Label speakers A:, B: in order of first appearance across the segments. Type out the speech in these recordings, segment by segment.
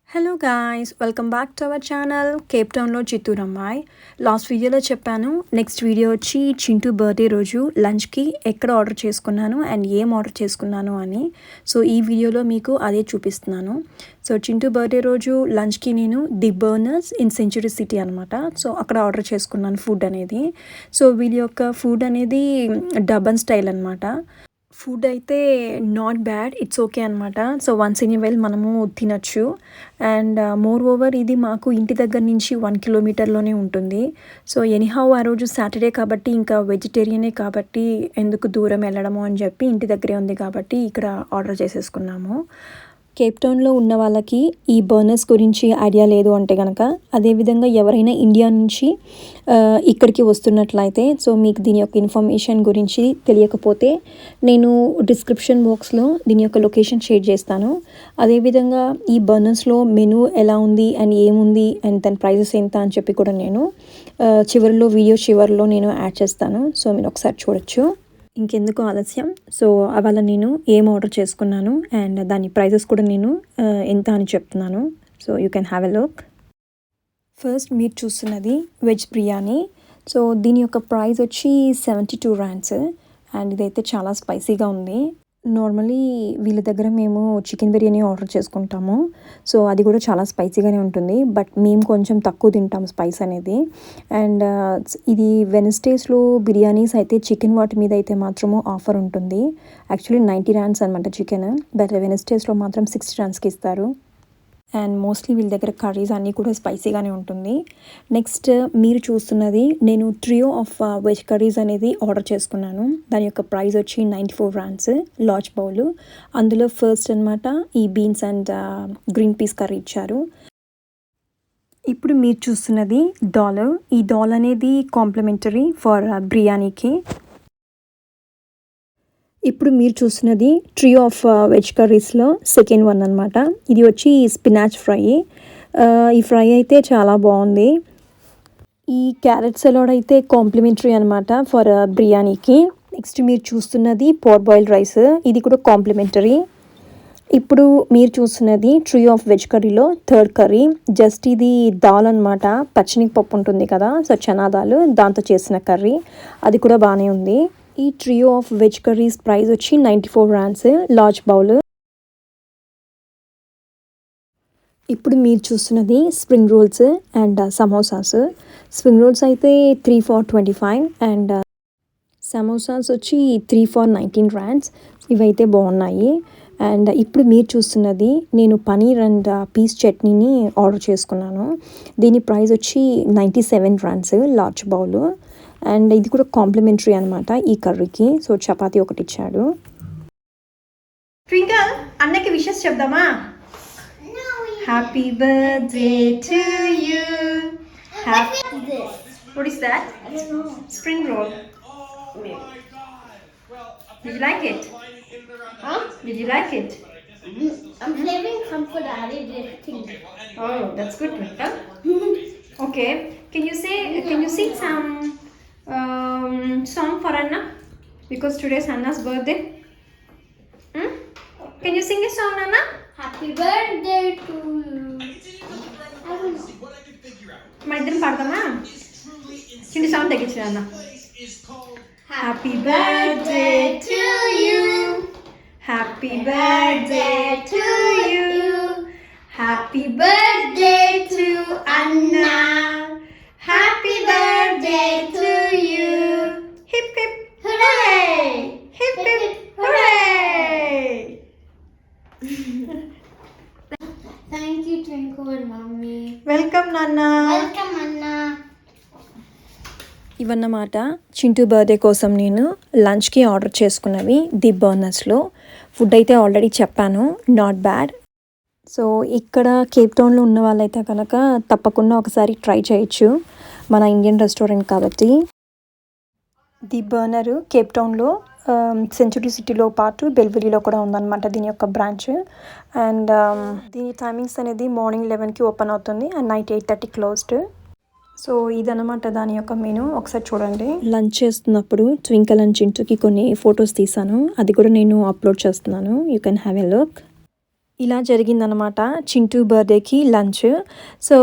A: Hello guys, welcome back to our channel Cape టౌన్లో చిత్తూరు అమ్మాయి. Last వీడియోలో చెప్పాను, నెక్స్ట్ వీడియో వచ్చి చింటూ బర్త్డే రోజు లంచ్కి ఎక్కడ ఆర్డర్ చేసుకున్నాను అండ్ ఏం ఆర్డర్ చేసుకున్నాను అని. సో ఈ వీడియోలో మీకు అదే చూపిస్తున్నాను. సో చింటూ బర్త్డే రోజు లంచ్కి నేను the burners in century city అనమాట. సో అక్కడ ఆర్డర్ చేసుకున్నాను ఫుడ్ అనేది. సో వీళ్ళ యొక్క ఫుడ్ అనేది డబన్ స్టైల్ అనమాట. ఫుడ్ అయితే నాట్ బ్యాడ్, ఇట్స్ ఓకే అనమాట. సో వన్స్ ఇన్ వైల్ మనము తినచ్చు. అండ్ మోర్ ఓవర్ ఇది మాకు ఇంటి దగ్గర నుంచి 1 కిలోమీటర్లోనే ఉంటుంది. సో ఎనీహౌ ఆ రోజు సాటర్డే కాబట్టి ఇంకా వెజిటేరియనే కాబట్టి ఎందుకు దూరం వెళ్ళడము అని చెప్పి ఇంటి దగ్గరే ఉంది కాబట్టి ఇక్కడ ఆర్డర్ చేసేసుకున్నాము. కేప్ టౌన్లో ఉన్న వాళ్ళకి ఈ బర్నర్స్ గురించి ఐడియా లేదు అంటే కనుక, అదేవిధంగా ఎవరైనా ఇండియా నుంచి ఇక్కడికి వస్తున్నట్లయితే, సో మీకు దీని యొక్క ఇన్ఫర్మేషన్ గురించి తెలియకపోతే నేను డిస్క్రిప్షన్ బాక్స్లో దీని యొక్క లొకేషన్ షేర్ చేస్తాను. అదేవిధంగా ఈ బర్నర్స్లో మెనూ ఎలా ఉంది అండ్ ఏముంది అండ్ దాని ప్రైజెస్ ఎంత అని చెప్పి కూడా నేను వీడియో చివరిలో నేను యాడ్ చేస్తాను. సో మీరు ఒకసారి చూడొచ్చు. ఇంకెందుకు ఆలస్యం, సో అవాళ నేను ఏం ఆర్డర్ చేసుకున్నాను అండ్ దాని ప్రైజెస్ కూడా నేను ఎంత అని చెప్తున్నాను. So you can have a look. First మీరు చూస్తున్నది వెజ్ బిర్యానీ. సో దీని యొక్క ప్రైస్ వచ్చి 72 rands అండ్ ఇదైతే చాలా స్పైసీగా ఉంది. నార్మలీ వీళ్ళ దగ్గర మేము చికెన్ బిర్యానీ ఆర్డర్ చేసుకుంటాము. సో అది కూడా చాలా స్పైసీగానే ఉంటుంది, బట్ మేము కొంచెం తక్కువ తింటాం స్పైస్ అనేది. అండ్ ఇది వెనస్డేస్లో బిర్యానీస్ అయితే చికెన్ వాటి మీద అయితే మాత్రము ఆఫర్ ఉంటుంది. యాక్చువల్లీ 90 rands అనమాట చికెన్, బట్ వెనస్డేస్లో మాత్రం 60 randsకి ఇస్తారు. అండ్ మోస్ట్లీ వీళ్ళ దగ్గర కర్రీస్ అన్నీ కూడా స్పైసీగానే ఉంటుంది. నెక్స్ట్ మీరు చూస్తున్నది నేను ట్రియో ఆఫ్ వెజ్ కర్రీస్ అనేది ఆర్డర్ చేసుకున్నాను. దాని యొక్క ప్రైస్ వచ్చి 94 rands లార్జ్ బౌల్. అందులో ఫస్ట్ అనమాట ఈ beans and green peas curry ఇచ్చారు. ఇప్పుడు మీరు చూస్తున్నది దాల్. ఈ దాల్ అనేది కాంప్లిమెంటరీ ఫర్ బిర్యానీకి. ఇప్పుడు మీరు చూస్తున్నది ట్రియో ఆఫ్ వెజ్ కర్రీస్లో సెకండ్ వన్ అనమాట. ఇది వచ్చి స్పినాచ్ ఫ్రై. ఈ ఫ్రై అయితే చాలా బాగుంది. ఈ క్యారెట్ సలాడ్ అయితే కాంప్లిమెంటరీ అనమాట ఫర్ బిర్యానీకి. నెక్స్ట్ మీరు చూస్తున్నది పోర్ బాయిల్డ్ రైస్, ఇది కూడా కాంప్లిమెంటరీ. ఇప్పుడు మీరు చూస్తున్నది ట్రియో ఆఫ్ వెజ్ కర్రీలో థర్డ్ కర్రీ. జస్ట్ ఇది దాల్ అనమాట, పచ్చినిపప్పు ఉంటుంది కదా, సో చనా దాల్, దాంతో చేసిన కర్రీ. అది కూడా బాగానే ఉంది. ఈ trio of veg curries price వచ్చి 94 rands లార్జ్ బౌల్. ఇప్పుడు మీరు చూస్తున్నది spring rolls and samosas. Spring rolls అయితే 3 for 25 అండ్ సమోసాస్ వచ్చి 3 for 19 rands. ఇవైతే బాగున్నాయి. అండ్ ఇప్పుడు మీరు చూస్తున్నది నేను పనీర్ అండ్ పీస్ చట్నీని ఆర్డర్ చేసుకున్నాను. దీని ప్రైస్ వచ్చి 97 rands లార్జ్ బౌల్. అండ్ ఇది కూడా కాంప్లిమెంటరీ అనమాట ఈ కర్రీకి. సో చపాతీ ఒకటి ఇచ్చాడు. ట్వింకల్, అన్నకి విషెస్ చెప్దామా? Happy birthday to you. What is that?
B: I don't know.
A: Spring roll. Did you like it?
B: Huh?
A: Did you like it?
B: I'm saving some for the added thing.
A: Oh, that's good, Twinkle. Okay. Can you sing some song for Anna? Because today's Anna's birthday. Can you sing a song, Anna?
B: Happy birthday to you. I don't know.
A: మన ఇద్దరం పాడదామా? చిన్న sound తగ్గించు అన్న. Happy birthday to you, happy birthday to you, happy birthday to అన్నా, happy birthday to you. Hip hip hurray, hip hip hurray.
B: Thank you, Twinkle and Mommy.
A: Welcome నాన్న.
B: Welcome, Anna.
A: ఇవన్నమాట Chintu birthday కోసం నేను లంచ్కి order చేసుకున్నవి the బర్నర్స్లో. Food అయితే already చెప్పాను, నాట్ బ్యాడ్. సో ఇక్కడ కేప్ టౌన్లో ఉన్న వాళ్ళైతే కనుక తప్పకుండా ఒకసారి ట్రై చేయొచ్చు, మన ఇండియన్ రెస్టారెంట్ కాబట్టి. ది బర్నర్ కేప్ టౌన్లో సెంచురీ సిటీలో పాటు బెల్వెరీలో కూడా ఉందన్నమాట దీని యొక్క బ్రాంచ్. అండ్ దీని టైమింగ్స్ అనేది మార్నింగ్ 11కి ఓపెన్ అవుతుంది అండ్ నైట్ 8:30 క్లోజ్డ్. సో ఇదన్నమాట దాని యొక్క మెనూ. ఒకసారి చూడండి. లంచ్ చేస్తున్నప్పుడు ట్వింకల్ అండ్ చింటూకి కొన్ని ఫొటోస్ తీసాను, అది కూడా నేను అప్లోడ్ చేస్తున్నాను. You can have a look. ఇలా జరిగిందనమాట చింటూ బర్త్డేకి లంచ్. సో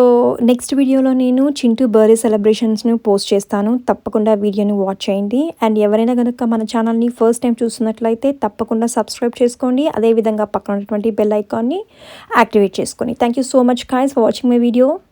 A: నెక్స్ట్ వీడియోలో నేను చింటూ బర్త్డే సెలబ్రేషన్స్ను పోస్ట్ చేస్తాను. తప్పకుండా వీడియోని వాచ్ చేయండి. అండ్ ఎవరైనా కనుక మన ఛానల్ని ఫస్ట్ టైం చూస్తున్నట్లయితే తప్పకుండా సబ్స్క్రైబ్ చేసుకోండి. అదేవిధంగా పక్కన ఉన్నటువంటి బెల్ ఐకాన్ని యాక్టివేట్ చేసుకోండి. Thank you so much guys for watching my video.